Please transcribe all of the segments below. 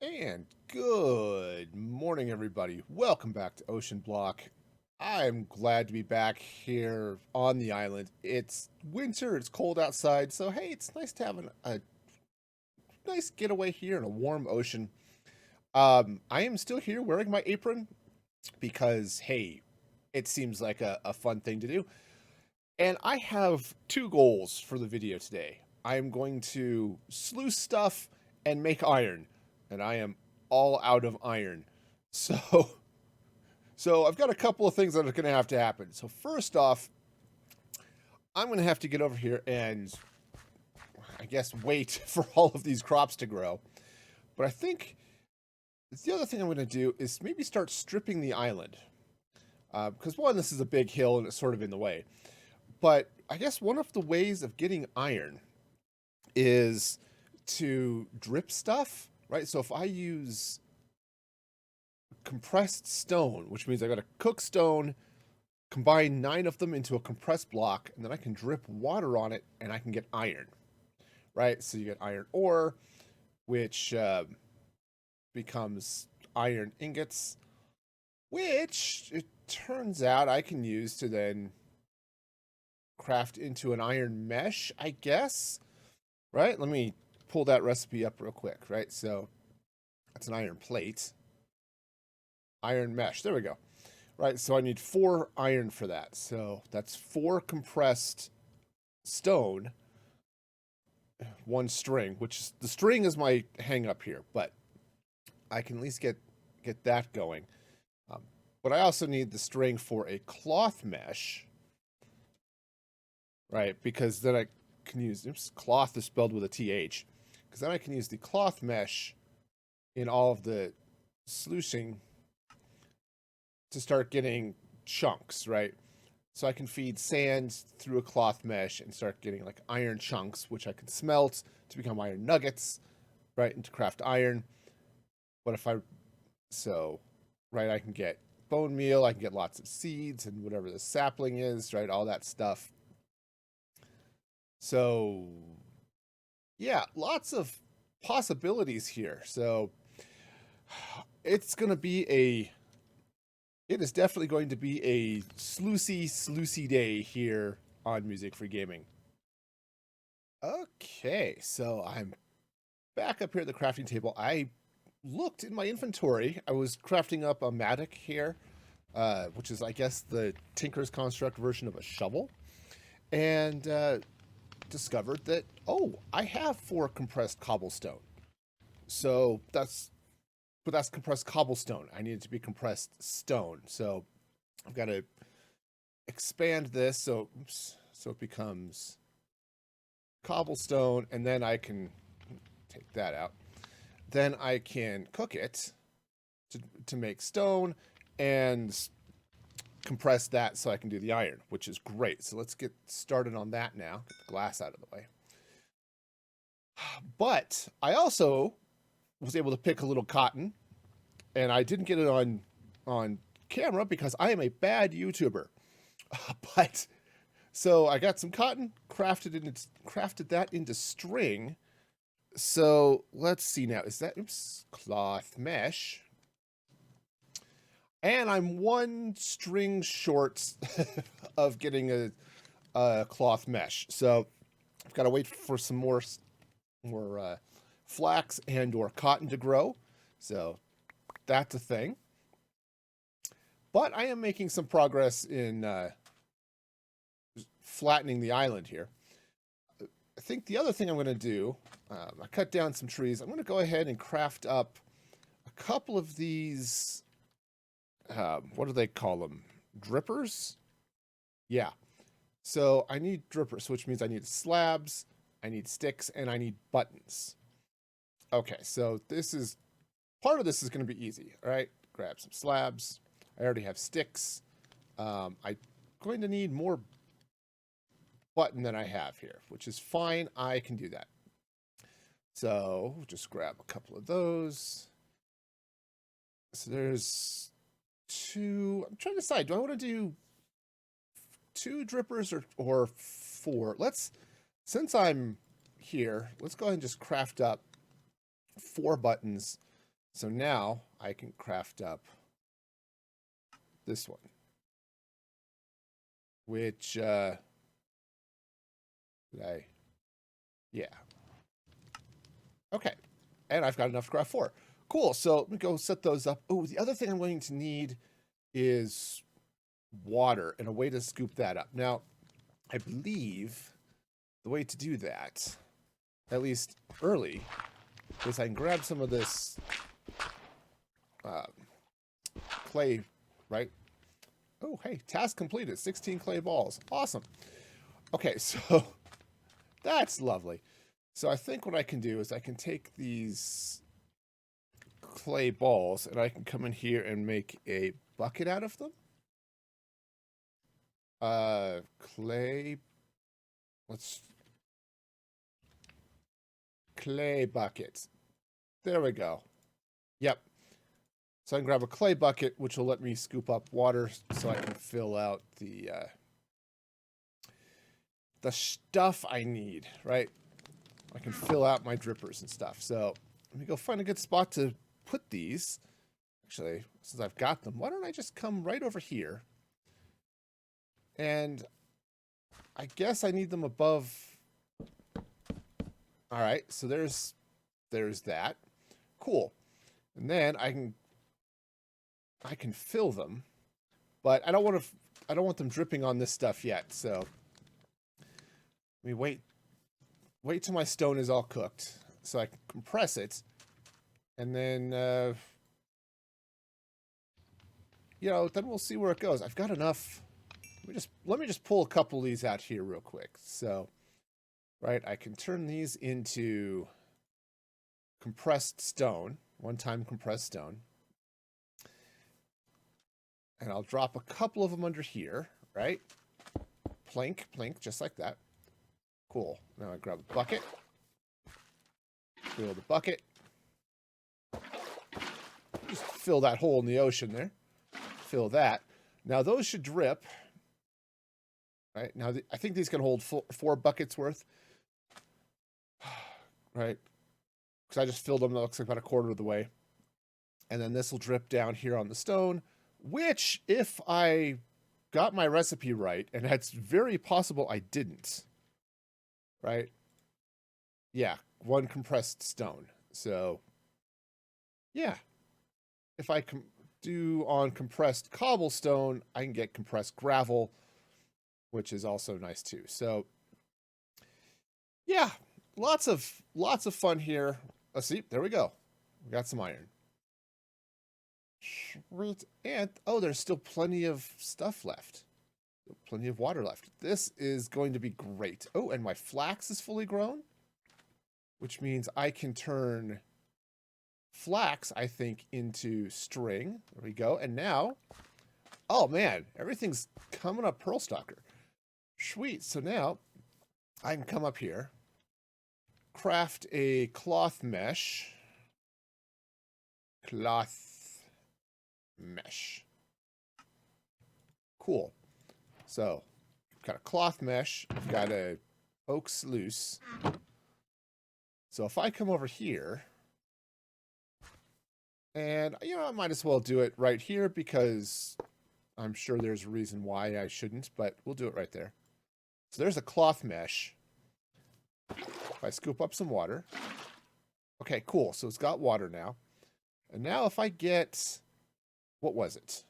And good morning, everybody. Welcome back to Oceanblock. I'm glad to be back here on the island. It's winter, it's cold outside, so hey, it's nice to have a nice getaway here in a warm ocean. I am still here wearing my apron because, hey, it seems like a fun thing to do. And I have two goals for the video today. I am going to sluice stuff and make iron, and I am all out of iron. So, so I've got a couple of things that are going to happen. So first off, I'm going to have to get over here and I guess wait for all of these crops to grow. But I think the other thing I'm going to do is maybe start stripping the island. Because one, this is a big hill and it's sort of in the way. But I guess one of the ways of getting iron is to drip stuff, right? So if I use compressed stone, which means I got to cook stone, combine 9 of them into a compressed block, and then I can drip water on it and I can get iron, right? So you get iron ore, which becomes iron ingots, which it turns out I can use to then craft into an iron mesh, I guess, right? Let me pull that recipe up real quick, right? So that's an iron plate. Iron mesh. There we go. Right, so I need 4 iron for that. So that's 4 compressed stone, 1 string, which is, the string is my hang up here, but I can at least get that going. But I also need the string for a cloth mesh, right? Because then I can use, cloth is spelled with a TH, because then I can use the cloth mesh in all of the sluicing to start getting chunks, right? So I can feed sand through a cloth mesh and start getting like iron chunks, which I can smelt to become iron nuggets, right? And to craft iron. But if I, so, right, I can get bone meal, I can get lots of seeds and whatever the sapling is, right? All that stuff. So, yeah, lots of possibilities here. So it's going to be it is definitely going to be a sluicy day here on Music for Gaming. Okay, so I'm back up here at the crafting table. I looked in my inventory. I was crafting up a mattock here, which is, I guess, the Tinker's Construct version of a shovel, and discovered that, oh, I have 4 compressed cobblestone. So but that's compressed cobblestone. I need it to be compressed stone. So I've got to expand this so it becomes cobblestone, and then I can take that out. Then I can cook it to make stone and compress that so I can do the iron, which is great. So let's get started on that now. Get the glass out of the way. But I also was able to pick a little cotton, and I didn't get it on camera because I am a bad YouTuber. But so I got some cotton, crafted that into string. So let's see now. Is that cloth mesh? And I'm 1 string short of getting a cloth mesh. So I've got to wait for some more flax and or cotton to grow. So that's a thing. But I am making some progress in flattening the island here. I think the other thing I'm going to do, I cut down some trees. I'm going to go ahead and craft up a couple of these, what do they call them? Drippers? Yeah. So I need drippers, which means I need slabs, I need sticks, and I need buttons. Okay, so part of this is going to be easy, all right? Grab some slabs. I already have sticks. I'm going to need more button than I have here, which is fine. I can do that. So just grab a couple of those. So there's 2. I'm trying to decide, do I want to do 2 drippers or 4? Since I'm here, let's go ahead and just craft up 4 buttons. So now I can craft up this one, which, yeah. Okay. And I've got enough to craft 4. Cool. So let me go set those up. Oh, the other thing I'm going to need is water and a way to scoop that up. Now, I believe the way to do that, at least early, is I can grab some of this clay, right? Oh, hey, task completed. 16 clay balls. Awesome. Okay, so that's lovely. So I think what I can do is I can take these clay balls and I can come in here and make a bucket out of them. Clay. Clay bucket. There we go. Yep. So I can grab a clay bucket, which will let me scoop up water so I can fill out the stuff I need, right? I can fill out my drippers and stuff. So let me go find a good spot to put these. Actually, since I've got them, why don't I just come right over here? And I guess I need them above. All right, so there's that. Cool. And then I can fill them, but I don't want them dripping on this stuff yet. So let me wait till my stone is all cooked so I can compress it, and then then we'll see where it goes. I've got enough. Let me just pull a couple of these out here real quick. So, right, I can turn these into compressed stone, one-time compressed stone. And I'll drop a couple of them under here, right? Plink, plink, just like that. Cool. Now I grab a bucket. Fill the bucket. Just fill that hole in the ocean there. Fill that. Now those should drip. Right? Now I think these can hold 4 buckets worth. Right? Because I just filled them. That looks like about a quarter of the way. And then this will drip down here on the stone, which, if I got my recipe right, and it's very possible I didn't, right? Yeah, 1 compressed stone. So, yeah. If I do on compressed cobblestone, I can get compressed gravel, which is also nice too. So, yeah, lots of fun here. Let's see, there we go. We got some iron. Sweet. And, oh, there's still plenty of stuff left. Plenty of water left. This is going to be great. Oh, and my flax is fully grown, which means I can turn flax, I think, into string. There we go. And now, oh man, everything's coming up pearl stalker. Sweet. So now I can come up here, craft a cloth mesh. Cool. So, I've got a cloth mesh. I've got a oak sluice. So if I come over here, and, I might as well do it right here because I'm sure there's a reason why I shouldn't, but we'll do it right there. So there's a cloth mesh. If I scoop up some water. Okay, cool. So it's got water now. And now if I get, what was it?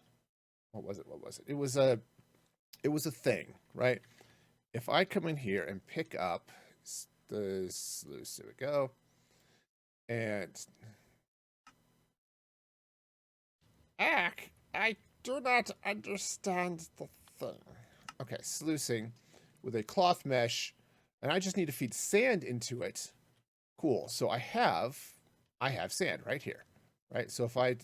It was a thing, right? If I come in here and pick up the sluice, there we go. And I do not understand the thing. Okay, sluicing with a cloth mesh, and I just need to feed sand into it. Cool. So I have sand right here, right? So if I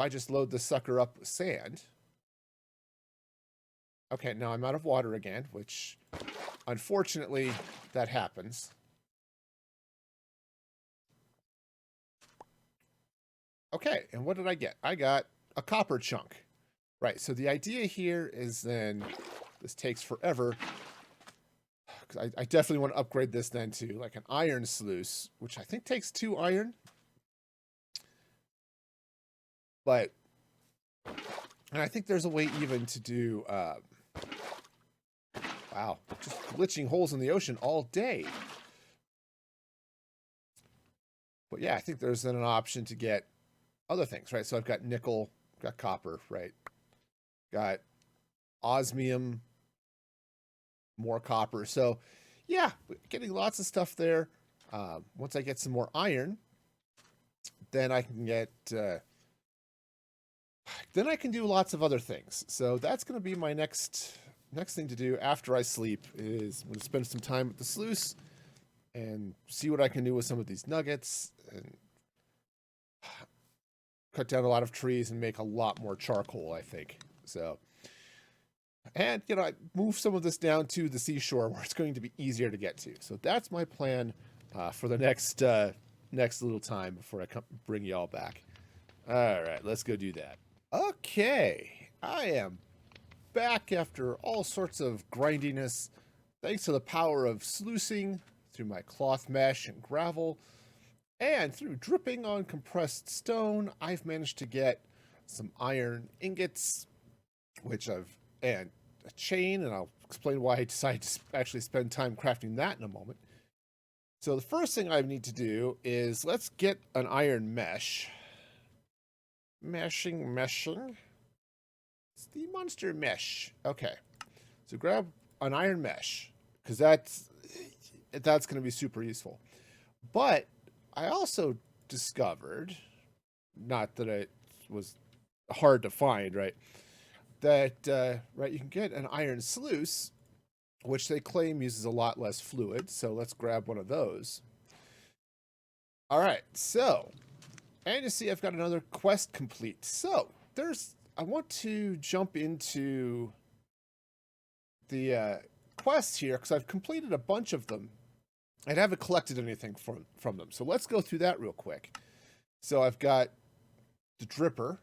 just load this sucker up with sand. Okay, now I'm out of water again, which unfortunately that happens. Okay, and what did I get? I got a copper chunk. Right, so the idea here is then, this takes forever, I definitely want to upgrade this then to like an iron sluice, which I think takes 2 iron. But, and I think there's a way even to do, wow, just glitching holes in the ocean all day. But yeah, I think there's then an option to get other things, right? So I've got nickel, got copper, right? Got osmium, more copper. So yeah, getting lots of stuff there. Once I get some more iron, then I can get, then I can do lots of other things. So that's going to be my next thing to do after I sleep is I'm going to spend some time with the sluice and see what I can do with some of these nuggets and cut down a lot of trees and make a lot more charcoal, I think. So, and, you know, I move some of this down to the seashore where it's going to be easier to get to. So that's my plan for the next little time before I bring you all back. All right, let's go do that. Okay, I am back after all sorts of grindiness, thanks to the power of sluicing through my cloth mesh and gravel, and through dripping on compressed stone. I've managed to get some iron ingots, and a chain, and I'll explain why I decided to actually spend time crafting that in a moment. So the first thing I need to do is let's get an iron mesh. Meshing. It's the monster mesh. Okay. So grab an iron mesh, because that's going to be super useful. But I also discovered, not that it was hard to find, right, that right, you can get an iron sluice, which they claim uses a lot less fluid. So let's grab one of those. All right, so, and you see I've got another quest complete. So I want to jump into the quests here because I've completed a bunch of them and haven't collected anything from them. So let's go through that real quick. So I've got the dripper,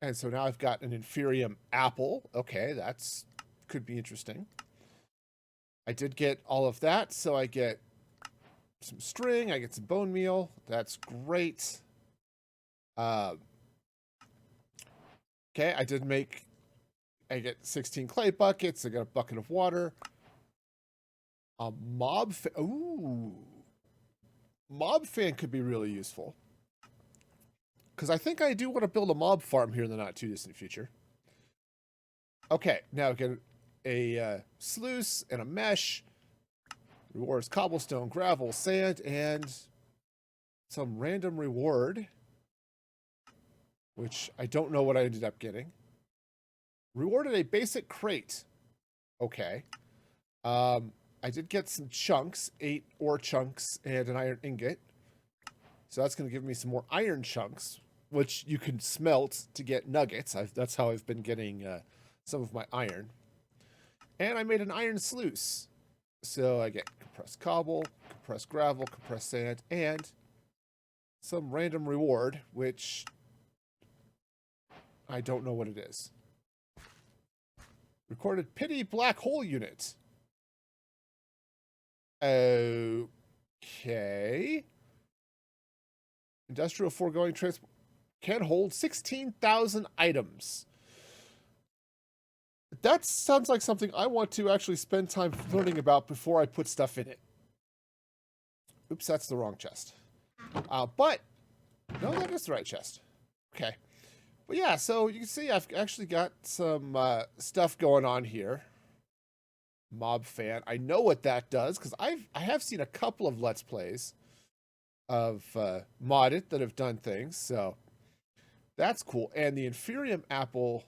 and so now I've got an inferium apple. Okay, that's could be interesting. I did get all of that, so I get some string, I get some bone meal. That's great. Okay, I get 16 clay buckets. I got a bucket of water. A mob fan could be really useful. Because I think I do want to build a mob farm here in the not too distant future. Okay, now get a sluice and a mesh. Rewards cobblestone, gravel, sand, and some random reward, which I don't know what I ended up getting. Rewarded a basic crate. Okay. I did get some chunks, 8 ore chunks and an iron ingot. So that's going to give me some more iron chunks, which you can smelt to get nuggets. That's how I've been getting some of my iron. And I made an iron sluice. So I get compressed cobble, compressed gravel, compressed sand, and some random reward, which I don't know what it is. Recorded pity black hole unit. Okay. Industrial foregoing transport can hold 16,000 items. That sounds like something I want to actually spend time learning about before I put stuff in it. Oops, that's the wrong chest. But, no, that is the right chest. Okay. But yeah, so you can see I've actually got some stuff going on here. Mob fan. I know what that does, because I have seen a couple of Let's Plays of modded that have done things, so that's cool. And the inferium apple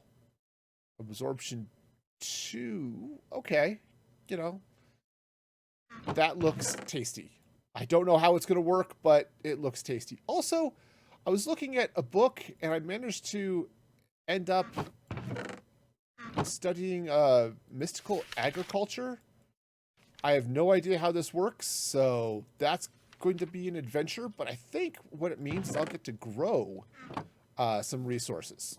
absorption 2, okay, you know, that looks tasty. I don't know how it's going to work, but it looks tasty. Also, I was looking at a book, and I managed to end up studying mystical agriculture. I have no idea how this works, so that's going to be an adventure, but I think what it means is I'll get to grow some resources,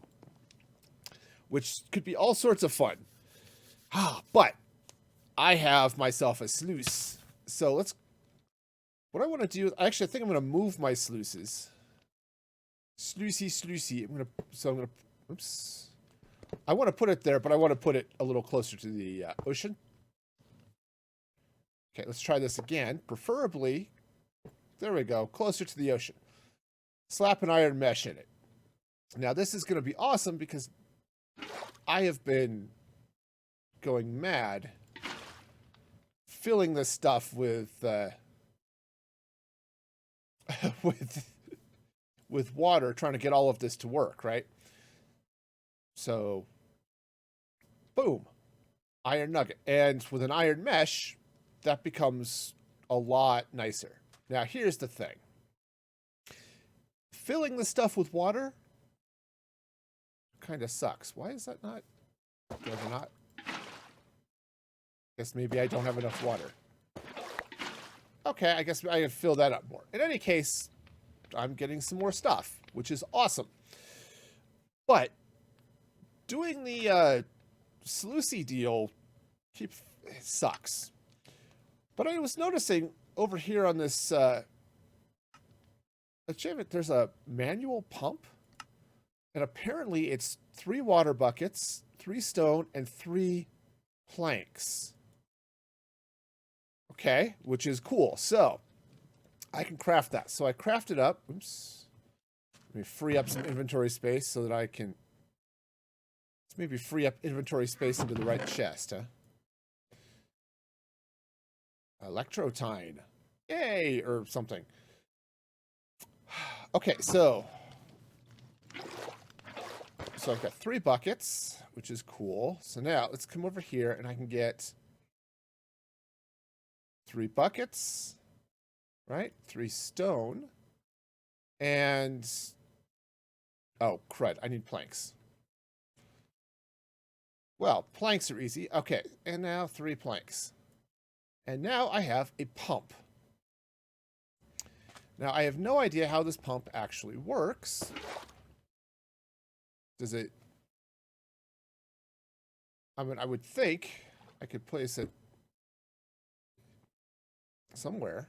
which could be all sorts of fun. But I have myself a sluice. So what I want to do, actually I think I'm going to move my sluices. Sluicy. Oops. I want to put it there, but I want to put it a little closer to the ocean. Okay, let's try this again. Preferably, there we go, closer to the ocean. Slap an iron mesh in it. Now this is going to be awesome because I have been going mad filling this stuff with with water, trying to get all of this to work, right? So, boom, iron nugget. And with an iron mesh, that becomes a lot nicer. Now, here's the thing. Filling the stuff with water kind of sucks. Why is that not? Does it not? Guess maybe I don't have enough water. Okay, I guess I can fill that up more. In any case, I'm getting some more stuff, which is awesome. But doing the sluicy deal sucks. But I was noticing over here on this achievement, there's a manual pump. And apparently it's 3 water buckets, 3 stone, and 3 planks. Okay, which is cool. So I can craft that. So I crafted up. Oops. Let me free up some inventory space so that I can. Let's maybe free up inventory space into the right chest, huh? Electrotine. Yay, or something. Okay, so I've got 3 buckets, which is cool. So now let's come over here and I can get 3 buckets, right? 3 stone. And, oh, crud, I need planks. Well, planks are easy. Okay, and now 3 planks. And now I have a pump. Now, I have no idea how this pump actually works. Does it... I mean, I would think I could place it somewhere.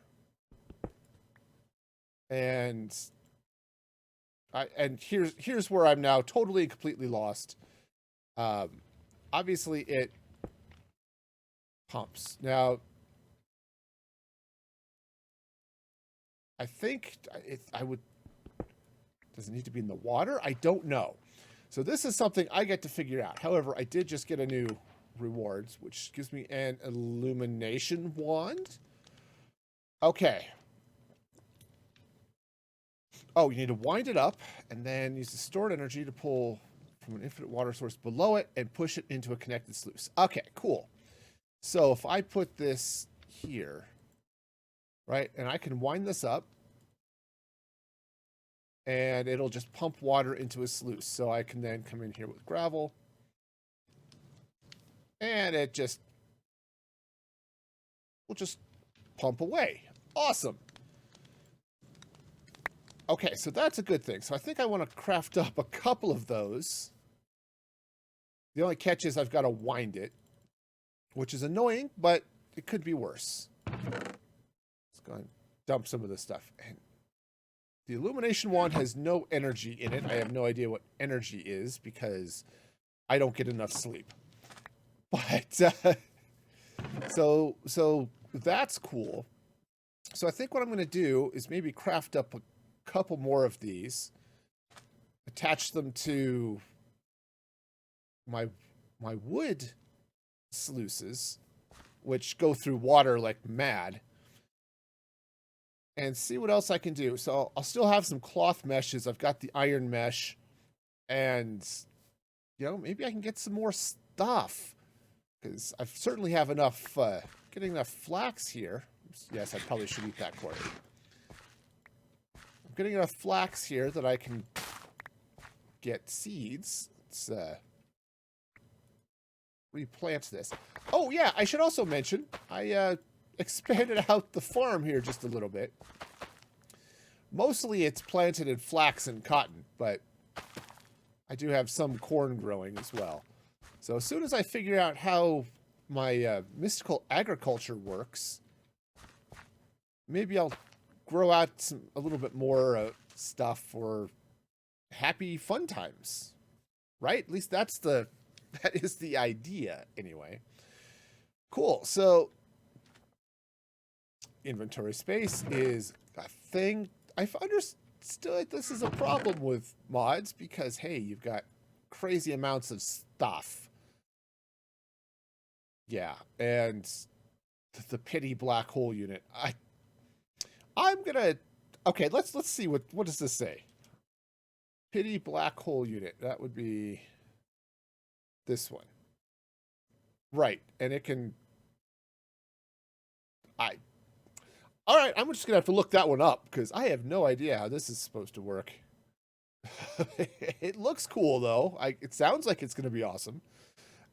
And here's where I'm now totally and completely lost. Obviously, it pumps. Now, I think does it need to be in the water? I don't know. So this is something I get to figure out. However, I did just get a new rewards, which gives me an illumination wand. Okay. Oh, you need to wind it up and then use the stored energy to pull from an infinite water source below it and push it into a connected sluice. Okay, cool. So if I put this here, right, and I can wind this up and it'll just pump water into a sluice. So I can then come in here with gravel and it will just pump away. Awesome. Okay, so that's a good thing. So I think I want to craft up a couple of those. The only catch is I've got to wind it, which is annoying, but it could be worse. Let's go and dump some of this stuff. And the illumination wand has no energy in it. I have no idea what energy is because I don't get enough sleep. But so that's cool. So I think what I'm going to do is maybe craft up a couple more of these, attach them to my wood sluices, which go through water like mad, and see what else I can do. So I'll still have some cloth meshes. I've got the iron mesh, and you know, maybe I can get some more stuff because I certainly have enough. Getting enough flax here. Yes, I probably should eat that corn. I'm getting enough flax here that I can get seeds. Let's replant this. Oh yeah, I should also mention I expanded out the farm here just a little bit. Mostly it's planted in flax and cotton, but I do have some corn growing as well. So as soon as I figure out how my mystical agriculture works, maybe I'll grow out a little bit more stuff for happy fun times, right? At least that is the idea anyway. Cool. So inventory space is a thing. I've understood this is a problem with mods because, hey, you've got crazy amounts of stuff. Yeah, and the pity black hole unit. I'm gonna. Okay, let's see what does this say. Pity black hole unit. That would be this one, right? And it can. All right, I'm just gonna have to look that one up because I have no idea how this is supposed to work. It looks cool though. It sounds like it's gonna be awesome.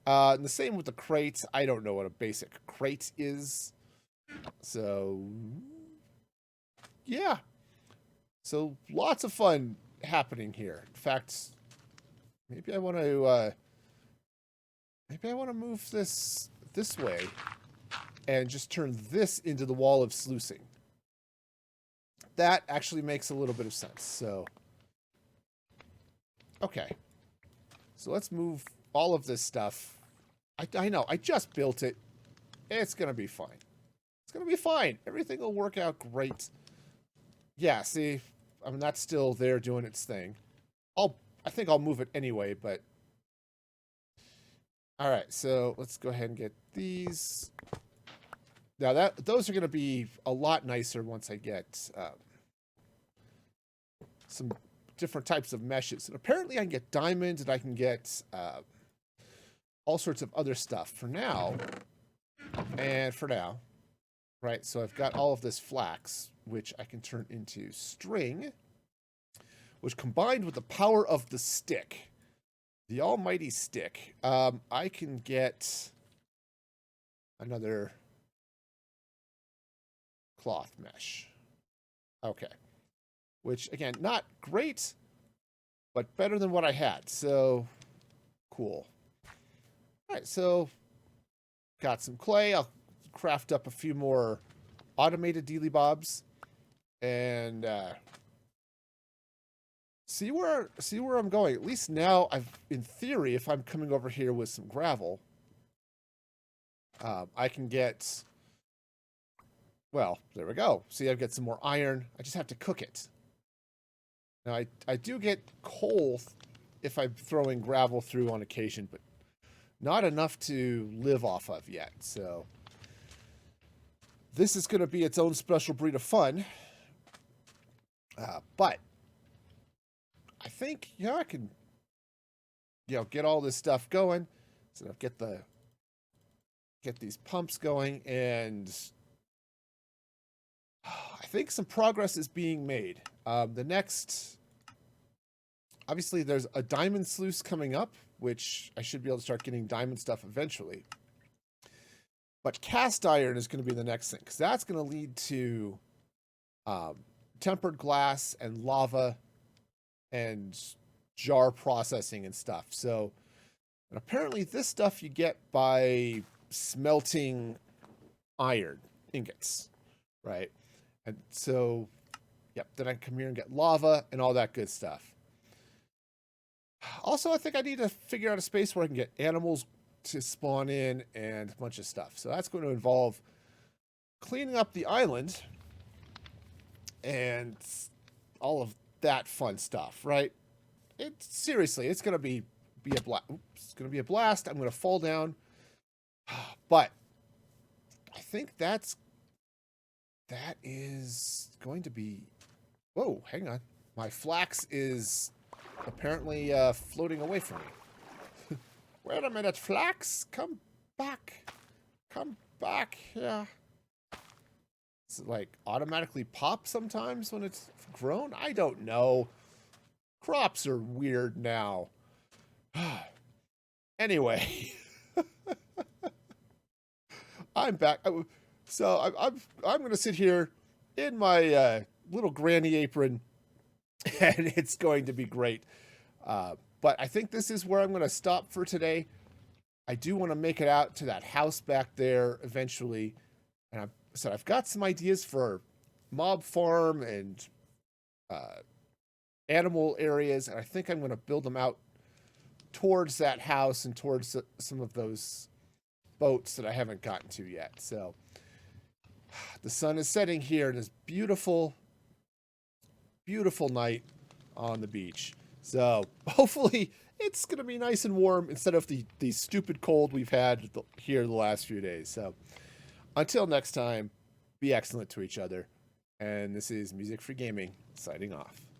And the same with the crates. I don't know what a basic crate is. So, yeah. So, lots of fun happening here. In fact, maybe I want to move this way and just turn this into the wall of sluicing. That actually makes a little bit of sense. So, okay. So, let's move all of this stuff. I know, I just built it. It's going to be fine. It's going to be fine. Everything will work out great. Yeah, see, I mean, that's still there doing its thing. I think I'll move it anyway, but... Alright, so let's go ahead and get these. Now, those are going to be a lot nicer once I get some different types of meshes. And apparently I can get diamonds and I can get all sorts of other stuff. For now, right, so I've got all of this flax, which I can turn into string, which combined with the power of the stick, the almighty stick, I can get another cloth mesh. Okay. Which, again, not great, but better than what I had. So, cool. All right, so got some clay. I'll craft up a few more automated dealy bobs and see where I'm going. At least now, in theory, if I'm coming over here with some gravel, I can get. Well, there we go. See, I've got some more iron. I just have to cook it. Now, I do get coal if I'm throwing gravel through on occasion, but not enough to live off of yet. So this is going to be its own special breed of fun. But I think, I can, get all this stuff going. So I'll get these pumps going, and I think some progress is being made. The next, obviously, there's a diamond sluice coming up, which I should be able to start getting diamond stuff eventually. But cast iron is going to be the next thing, because that's going to lead to tempered glass and lava and jar processing and stuff. So, and apparently this stuff you get by smelting iron ingots, right? And so, yep, then I come here and get lava and all that good stuff. Also, I think I need to figure out a space where I can get animals to spawn in and a bunch of stuff. So that's going to involve cleaning up the island and all of that fun stuff, right? Seriously, it's going to be a blast. It's going to be a blast. I'm going to fall down. But I think that is going to be... Whoa, hang on. My flax is apparently floating away from me. Wait a minute, flax. Come back. Come back. Yeah. Does it, like, automatically pop sometimes when it's grown? I don't know. Crops are weird now. Anyway. I'm back. So I'm going to sit here in my little granny apron, and it's going to be great. But I think this is where I'm going to stop for today. I do want to make it out to that house back there eventually. And I've got some ideas for mob farm and uh, animal areas, and I think I'm going to build them out towards that house and towards some of those boats that I haven't gotten to yet. So the sun is setting here in this beautiful, beautiful night on the beach. So hopefully it's going to be nice and warm instead of the stupid cold we've had here the last few days. So until next time, be excellent to each other. And this is Music for Gaming, signing off.